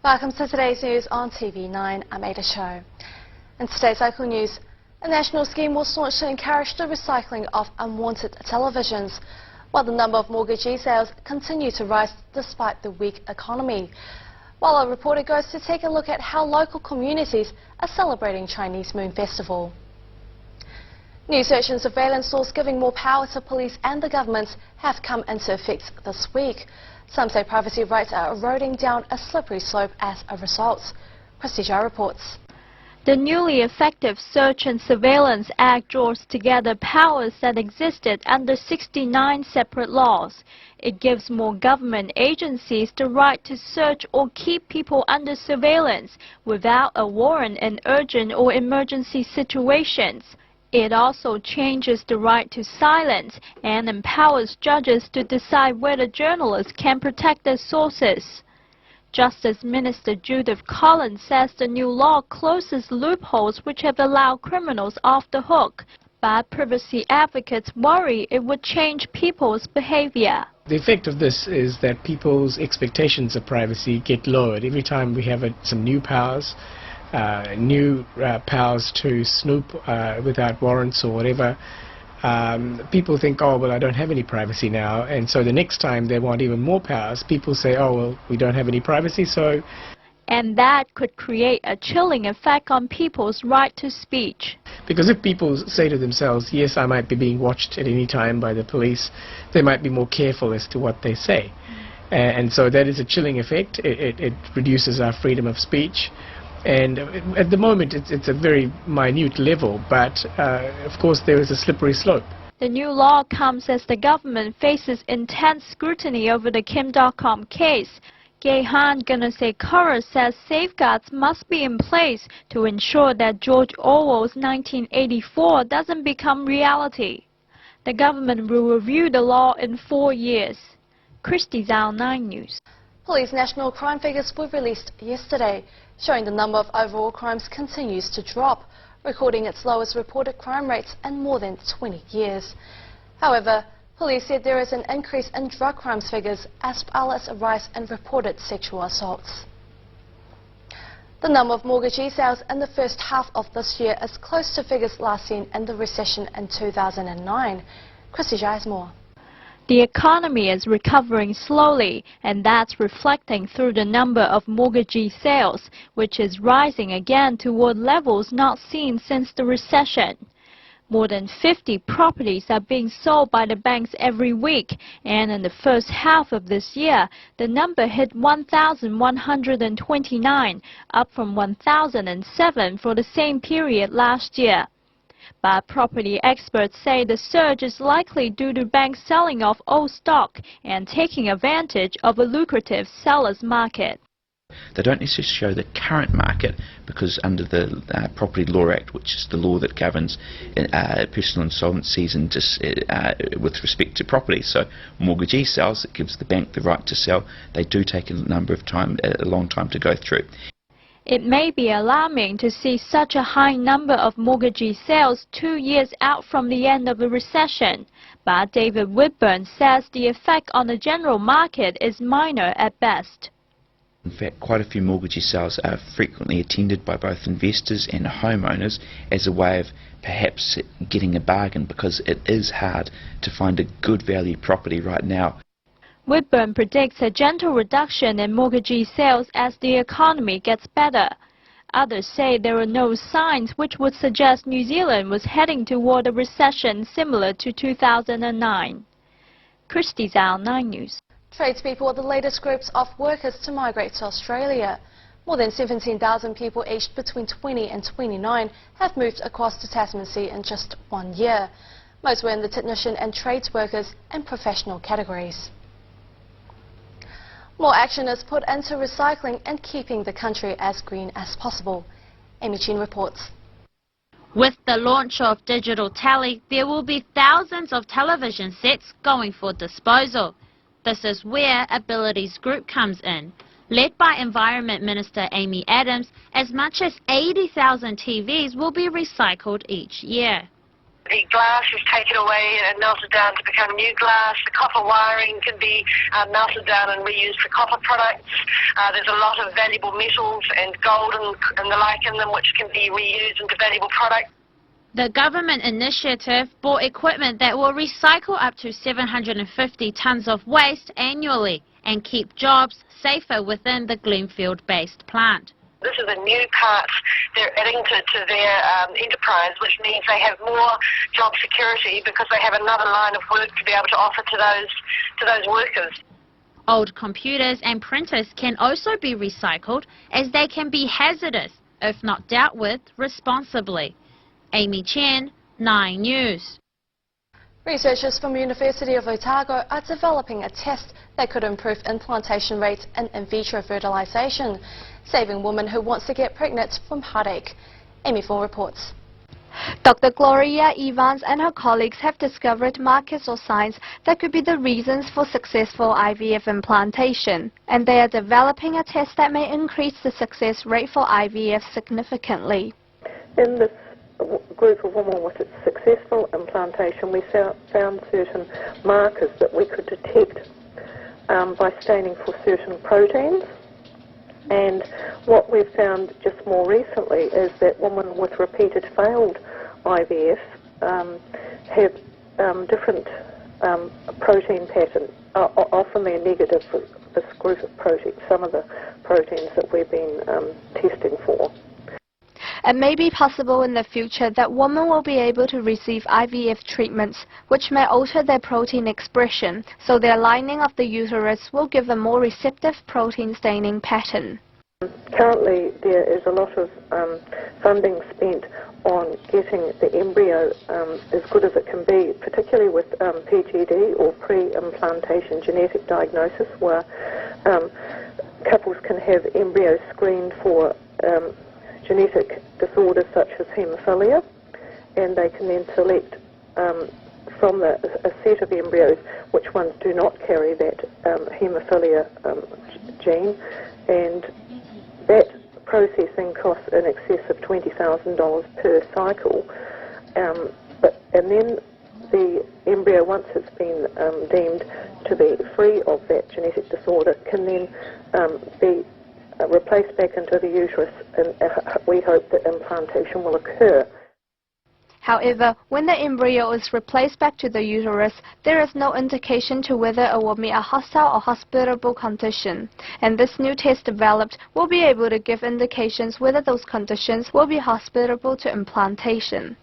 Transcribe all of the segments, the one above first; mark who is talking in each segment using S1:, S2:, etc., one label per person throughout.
S1: Welcome to today's news on TV9. I'm Ada Cho. In today's local news, a national scheme was launched to encourage the recycling of unwanted televisions, while the number of mortgagee sales continue to rise despite the weak economy. While our reporter goes to take a look at how local communities are celebrating Chinese Moon Festival. New search and surveillance laws giving more power to police and the government have come into effect this week. Some say privacy rights are eroding down a slippery slope as a result. Christy Zhao reports.
S2: The newly effective Search and Surveillance Act draws together powers that existed under 69 separate laws. It gives more government agencies the right to search or keep people under surveillance without a warrant in urgent or emergency situations. It also changes the right to silence and empowers judges to decide whether journalists can protect their sources. Justice Minister Judith Collins says the new law closes loopholes which have allowed criminals off the hook, but privacy advocates worry it would change people's behavior.
S3: The effect of this is that people's expectations of privacy get lowered every time we have some new powers. Powers to snoop without warrants or whatever. People think, oh, well, I don't have any privacy now, and so the next time they want even more powers, people say, oh, well, we don't have any privacy, so...
S2: And that could create a chilling effect on people's right to speech.
S3: Because if people say to themselves, yes, I might be being watched at any time by the police, they might be more careful as to what they say. And so that is a chilling effect. It reduces our freedom of speech. And at the moment, it's a very minute level, but of course there is a slippery slope.
S2: The new law comes as the government faces intense scrutiny over the Kim.com case. Gehan Gunasekara says safeguards must be in place to ensure that George Orwell's 1984 doesn't become reality. The government will review the law in 4 years. Christy Zhao, 9 News.
S1: Police national crime figures were released yesterday, showing the number of overall crimes continues to drop, recording its lowest reported crime rates in more than 20 years. However, police said there is an increase in drug crimes figures as well as a rise in reported sexual assaults. The number of mortgagee sales in the first half of this year is close to figures last seen in the recession in 2009. Christy Zhai has more.
S2: The economy is recovering slowly, and that's reflecting through the number of mortgagee sales, which is rising again toward levels not seen since the recession. More than 50 properties are being sold by the banks every week, and in the first half of this year, the number hit 1,129, up from 1,007 for the same period last year. But property experts say the surge is likely due to banks selling off old stock and taking advantage of a lucrative seller's market.
S4: They don't necessarily show the current market because under the Property Law Act, which is the law that governs personal insolvencies and with respect to property, so mortgagee sales, it gives the bank the right to sell. They do take a long time to go through.
S2: It may be alarming to see such a high number of mortgagee sales 2 years out from the end of the recession, but David Whitburn says the effect on the general market is minor at best.
S4: In fact, quite a few mortgagee sales are frequently attended by both investors and homeowners as a way of perhaps getting a bargain, because it is hard to find a good value property right now.
S2: Whitburn predicts a gentle reduction in mortgagee sales as the economy gets better. Others say there are no signs which would suggest New Zealand was heading toward a recession similar to 2009. Christy Zhao, 9 News.
S1: Tradespeople are the latest groups of workers to migrate to Australia. More than 17,000 people aged between 20 and 29 have moved across to Tasman Sea in just 1 year. Most were in the technician and trades workers and professional categories. More action is put into recycling and keeping the country as green as possible. Amy Chin reports.
S5: With the launch of Digital Tally, there will be thousands of television sets going for disposal. This is where Abilities Group comes in. Led by Environment Minister Amy Adams, as much as 80,000 TVs will be recycled each year.
S6: The glass is taken away and melted down to become new glass. The copper wiring can be melted down and reused for copper products. There's a lot of valuable metals and gold and the like in them which can be reused into valuable products.
S5: The government initiative bought equipment that will recycle up to 750 tonnes of waste annually and keep jobs safer within the Glenfield-based plant.
S6: This is a new part they're adding to their enterprise, which means they have more job security because they have another line of work to be able to offer to those workers.
S5: Old computers and printers can also be recycled as they can be hazardous if not dealt with responsibly. Amy Chen, 9 News.
S1: Researchers from University of Otago are developing a test that could improve implantation rates in vitro fertilisation, saving women who want to get pregnant from heartache. Amy Fong reports.
S7: Dr. Gloria Evans and her colleagues have discovered markers or signs that could be the reasons for successful IVF implantation, and they are developing a test that may increase the success rate for IVF significantly.
S8: In this group of women with successful implantation, we found certain markers that we could detect by staining for certain proteins. And what we've found just more recently is that women with repeated failed IVF have different protein patterns. Often they're negative for this group of proteins, some of the proteins that we've been testing for.
S7: It may be possible in the future that women will be able to receive IVF treatments which may alter their protein expression, so their lining of the uterus will give a more receptive protein staining pattern.
S8: Currently there is a lot of funding spent on getting the embryo as good as it can be, particularly with PGD or pre-implantation genetic diagnosis, where couples can have embryos screened for genetic disorders such as haemophilia, and they can then select from a set of embryos which ones do not carry that haemophilia gene, and that processing costs in excess of $20,000 per cycle. And then the embryo, once it's been deemed to be free of that genetic disorder, can then be replaced back into the uterus, and we hope that implantation will occur.
S7: However, when the embryo is replaced back to the uterus, there is no indication to whether it will meet a hostile or hospitable condition, and this new test developed will be able to give indications whether those conditions will be hospitable to implantation.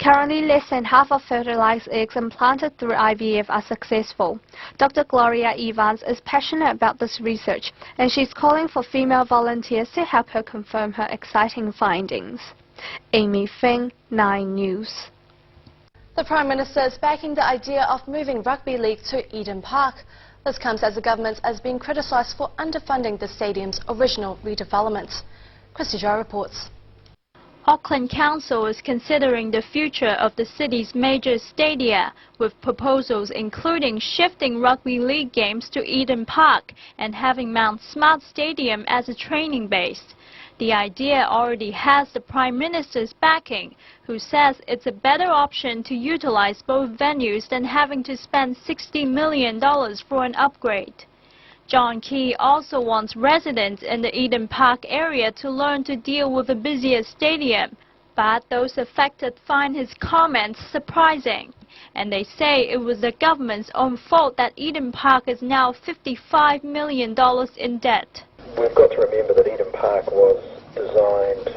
S7: Currently, less than half of fertilized eggs implanted through IVF are successful. Dr. Gloria Evans is passionate about this research, and she's calling for female volunteers to help her confirm her exciting findings. Amy Feng, 9 News.
S1: The Prime Minister is backing the idea of moving Rugby League to Eden Park. This comes as the government has been criticised for underfunding the stadium's original redevelopment. Christy Joe reports.
S2: Auckland Council is considering the future of the city's major stadia, with proposals including shifting rugby league games to Eden Park and having Mount Smart Stadium as a training base. The idea already has the Prime Minister's backing, who says it's a better option to utilize both venues than having to spend $60 million for an upgrade. John Key also wants residents in the Eden Park area to learn to deal with a busier stadium, but those affected find his comments surprising, and they say it was the government's own fault that Eden Park is now $55 million in debt.
S9: We've got to remember that Eden Park was designed,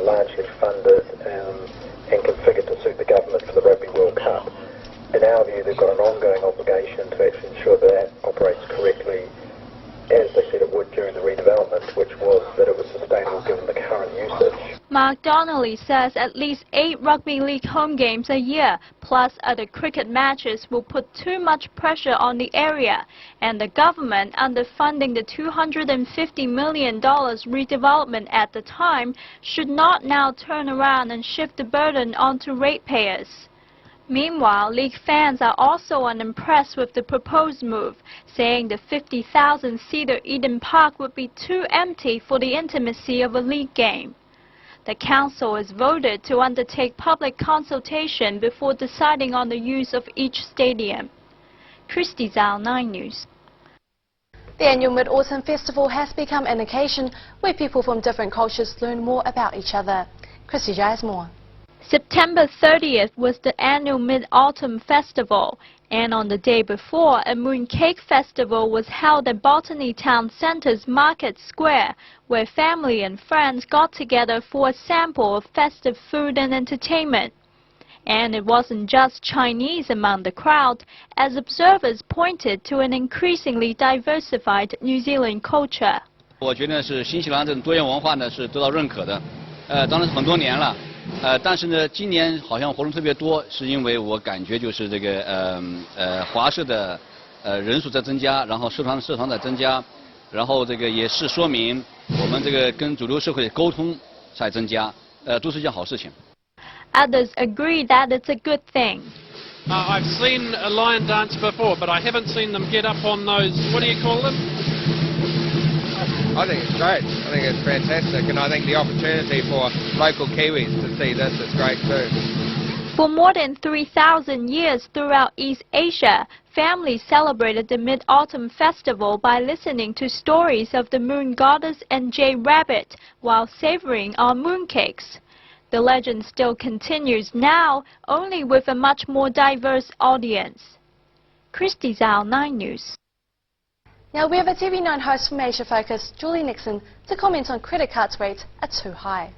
S9: largely funded and configured to suit the government for the Rugby World Cup. In our view, they've got an ongoing obligation to actually ensure that operates correctly, as they said it would during the redevelopment, which was that it was sustainable given the current usage.
S2: Mark Donnelly says at least 8 rugby league home games a year, plus other cricket matches, will put too much pressure on the area, and the government, underfunding the $250 million redevelopment at the time, should not now turn around and shift the burden onto ratepayers. Meanwhile, league fans are also unimpressed with the proposed move, saying the 50,000-seater Eden Park would be too empty for the intimacy of a league game. The council has voted to undertake public consultation before deciding on the use of each stadium. Christy Zhao, 9 News.
S1: The annual Mid-Autumn Festival has become an occasion where people from different cultures learn more about each other. Christy Jai has more.
S2: September 30th was the annual Mid-Autumn Festival, and on the day before, a mooncake festival was held at Botany Town Centre's Market Square, where family and friends got together for a sample of festive food and entertainment. And it wasn't just Chinese among the crowd, as observers pointed to an increasingly diversified New Zealand culture.
S10: 我觉得是新西兰这种多元文化呢是得到认可的，当然是很多年了，但是呢今年好像活动特别多，是因为我感觉就是这个华社的人数在增加，然后社团在增加，然后这个也是说明我们这个跟主流社会的沟通在增加，都是一件好事情。
S2: Others agree that it's a good thing.
S11: I've seen a lion dance before, but I haven't seen them get up on those, what do you call them?
S12: I think it's great. I think it's fantastic, and I think the opportunity for local Kiwis to see this is great too.
S2: For more than 3,000 years throughout East Asia, families celebrated the Mid-Autumn Festival by listening to stories of the moon goddess and jade rabbit while savoring on mooncakes. The legend still continues now, only with a much more diverse audience. Christy Zhao, 9 News.
S1: Now we have a TV9 host from Asia Focus, Julie Nixon, to comment on credit cards rates are too high.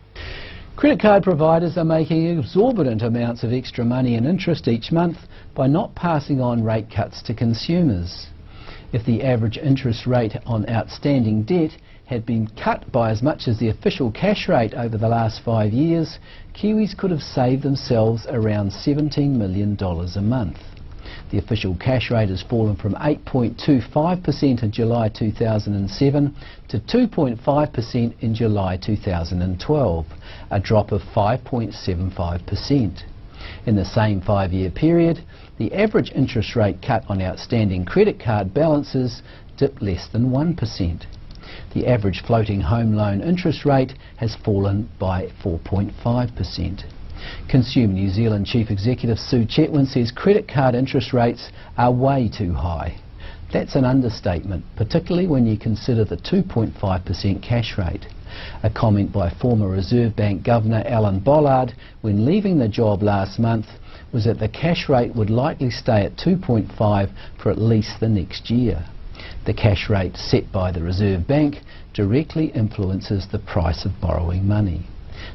S13: Credit card providers are making exorbitant amounts of extra money and interest each month by not passing on rate cuts to consumers. If the average interest rate on outstanding debt had been cut by as much as the official cash rate over the last 5 years, Kiwis could have saved themselves around $17 million a month. The official cash rate has fallen from 8.25% in July 2007 to 2.5% in July 2012, a drop of 5.75%. In the same 5-year period, the average interest rate cut on outstanding credit card balances dipped less than 1%. The average floating home loan interest rate has fallen by 4.5%. Consumer New Zealand Chief Executive Sue Chetwynd says credit card interest rates are way too high. That's an understatement, particularly when you consider the 2.5% cash rate. A comment by former Reserve Bank Governor Alan Bollard when leaving the job last month was that the cash rate would likely stay at 2.5 for at least the next year. The cash rate set by the Reserve Bank directly influences the price of borrowing money.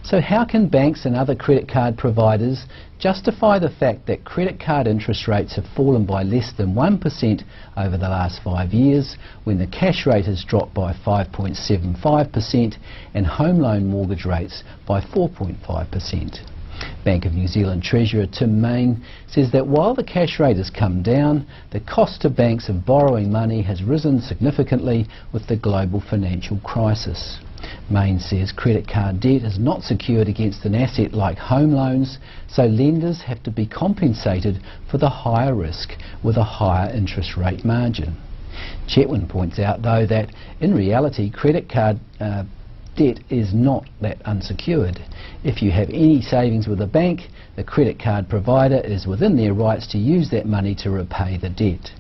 S13: So how can banks and other credit card providers justify the fact that credit card interest rates have fallen by less than 1% over the last 5 years when the cash rate has dropped by 5.75% and home loan mortgage rates by 4.5%? Bank of New Zealand Treasurer Tim Mayne says that while the cash rate has come down, the cost to banks of borrowing money has risen significantly with the global financial crisis. Mayne says credit card debt is not secured against an asset like home loans, so lenders have to be compensated for the higher risk with a higher interest rate margin. Chetwynd points out, though, that in reality credit card debt is not that unsecured. If you have any savings with a bank, the credit card provider is within their rights to use that money to repay the debt.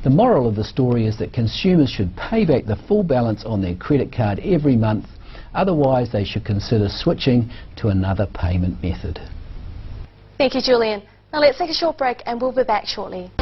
S13: The moral of the story is that consumers should pay back the full balance on their credit card every month, otherwise they should consider switching to another payment method.
S1: Thank you, Julian. Now let's take a short break and we'll be back shortly.